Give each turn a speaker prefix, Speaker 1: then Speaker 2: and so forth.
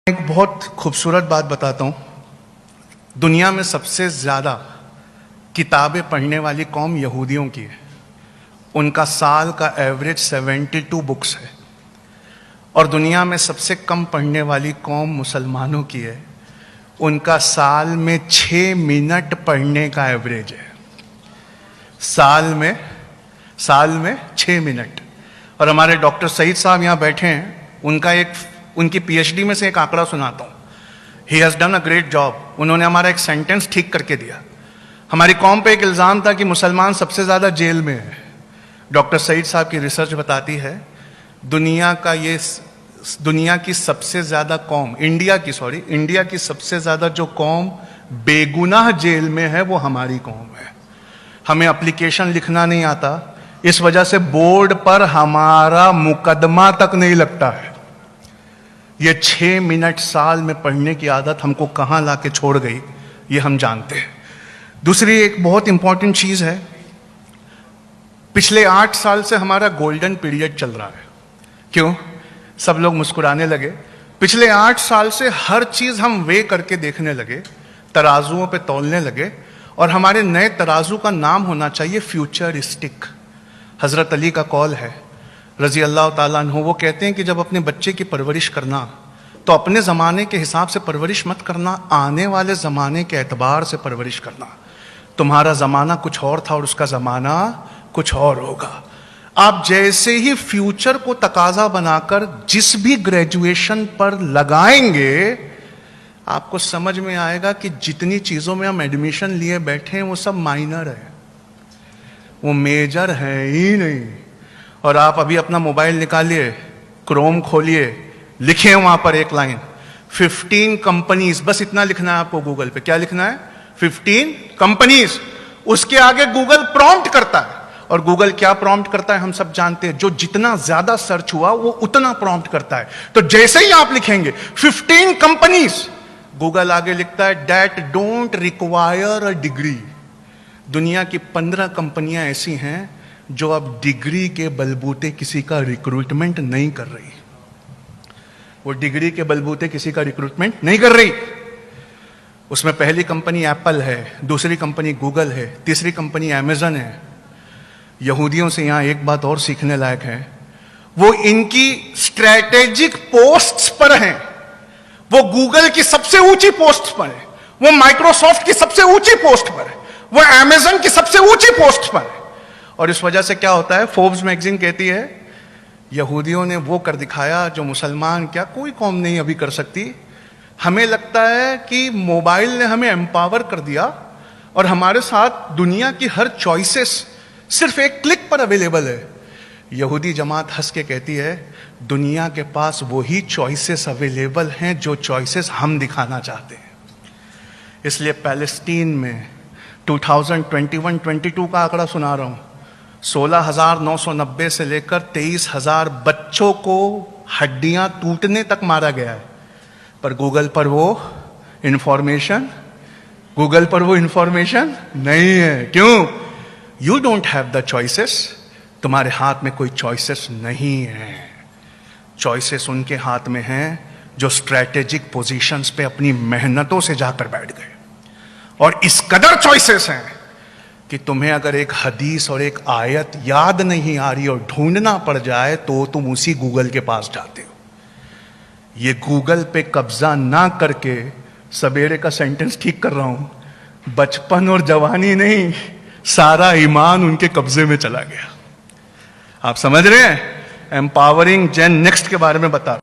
Speaker 1: एक बहुत खूबसूरत बात बताता हूँ। दुनिया में सबसे ज़्यादा किताबें पढ़ने वाली कौम यहूदियों की है। उनका साल का एवरेज 72 बुक्स है। और दुनिया में सबसे कम पढ़ने वाली कौम मुसलमानों की है। उनका साल में 6 मिनट पढ़ने का एवरेज है। साल में 6 मिनट। और हमारे डॉक्टर सईद साहब यहाँ बैठे हैं, उनकी पीएचडी में से एक आंकड़ा सुनाता हूँ। He has done a great job. उन्होंने हमारा एक सेंटेंस ठीक करके दिया। हमारी कौम पे एक इल्ज़ाम था कि मुसलमान सबसे ज़्यादा जेल में है। डॉक्टर सईद साहब की रिसर्च बताती है दुनिया की सबसे ज़्यादा कौम, इंडिया की सबसे ज़्यादा जो कौम बेगुनाह जेल में है वो हमारी कौम है। हमें एप्लीकेशन लिखना नहीं आता, इस वजह से बोर्ड पर हमारा मुकदमा तक नहीं लगता है। ये 6 मिनट साल में पढ़ने की आदत हमको कहाँ लाके छोड़ गई, ये हम जानते हैं। दूसरी एक बहुत इंपॉर्टेंट चीज़ है, पिछले 8 साल से हमारा गोल्डन पीरियड चल रहा है। क्यों? सब लोग मुस्कुराने लगे। पिछले 8 साल से हर चीज़ हम वे करके देखने लगे, तराजुओं पे तौलने लगे, और हमारे नए तराजू का नाम होना चाहिए फ्यूचरिस्टिक। हज़रत अली का कौल है रज़ी अल्लाह ताला अन्हु, वो कहते हैं कि जब अपने बच्चे की परवरिश करना तो अपने ज़माने के हिसाब से परवरिश मत करना, आने वाले ज़माने के एतबार से परवरिश करना। तुम्हारा ज़माना कुछ और था और उसका ज़माना कुछ और होगा। आप जैसे ही फ्यूचर को तकाजा बनाकर जिस भी ग्रेजुएशन पर लगाएंगे, आपको समझ में आएगा कि जितनी चीज़ों में हम एडमिशन लिए बैठे हैं वो सब माइनर है, वो मेजर है ही नहीं। और आप अभी अपना मोबाइल निकालिए, क्रोम खोलिए, लिखे वहां पर एक लाइन 15 कंपनीज, बस इतना लिखना है आपको गूगल पे। क्या लिखना है? 15 कंपनीज। उसके आगे गूगल प्रॉम्प्ट करता है, और गूगल क्या प्रॉम्प्ट करता है हम सब जानते हैं। जो जितना ज्यादा सर्च हुआ वो उतना प्रॉम्प्ट करता है। तो जैसे ही आप लिखेंगे 15 कंपनीज, गूगल आगे लिखता है that don't require a degree. दुनिया की 15 कंपनियां ऐसी हैं जो अब डिग्री के बलबूते किसी का रिक्रूटमेंट नहीं कर रही। वो डिग्री के बलबूते किसी का रिक्रूटमेंट नहीं कर रही। उसमें पहली कंपनी एप्पल है, दूसरी कंपनी गूगल है, तीसरी कंपनी अमेजन है। यहूदियों से यहां एक बात और सीखने लायक है, वो इनकी स्ट्रैटेजिक पोस्ट्स पर हैं। वो गूगल की सबसे ऊंची पोस्ट पर है, वो माइक्रोसॉफ्ट की सबसे ऊंची पोस्ट पर है, वो अमेजन की सबसे ऊंची पोस्ट पर है। और इस वजह से क्या होता है, फोर्ब्स मैगजीन कहती है यहूदियों ने वो कर दिखाया जो मुसलमान क्या कोई कौम नहीं अभी कर सकती। हमें लगता है कि मोबाइल ने हमें एम्पावर कर दिया और हमारे साथ दुनिया की हर चॉइसेस सिर्फ एक क्लिक पर अवेलेबल है। यहूदी जमात हंस के कहती है दुनिया के पास वही चॉइसेस अवेलेबल हैं जो चॉइसेस हम दिखाना चाहते हैं। इसलिए पैलेस्टीन में 2021-22 का आंकड़ा सुना रहा हूं, 16,990 से लेकर 23,000 बच्चों को हड्डियां टूटने तक मारा गया है। पर गूगल पर वो इंफॉर्मेशन नहीं है। क्यों? You don't have the choices. तुम्हारे हाथ में कोई चॉइसेस नहीं है। चॉइसेस उनके हाथ में हैं जो स्ट्रैटेजिक पोजीशंस पे अपनी मेहनतों से जाकर बैठ गए। और इस कदर चॉइसेस हैं कि तुम्हें अगर एक हदीस और एक आयत याद नहीं आ रही और ढूंढना पड़ जाए तो तुम उसी गूगल के पास जाते हो। ये गूगल पे कब्जा ना करके, सवेरे का सेंटेंस ठीक कर रहा हूं, बचपन और जवानी नहीं, सारा ईमान उनके कब्जे में चला गया। आप समझ रहे हैं? एम्पावरिंग जेन नेक्स्ट के बारे में बता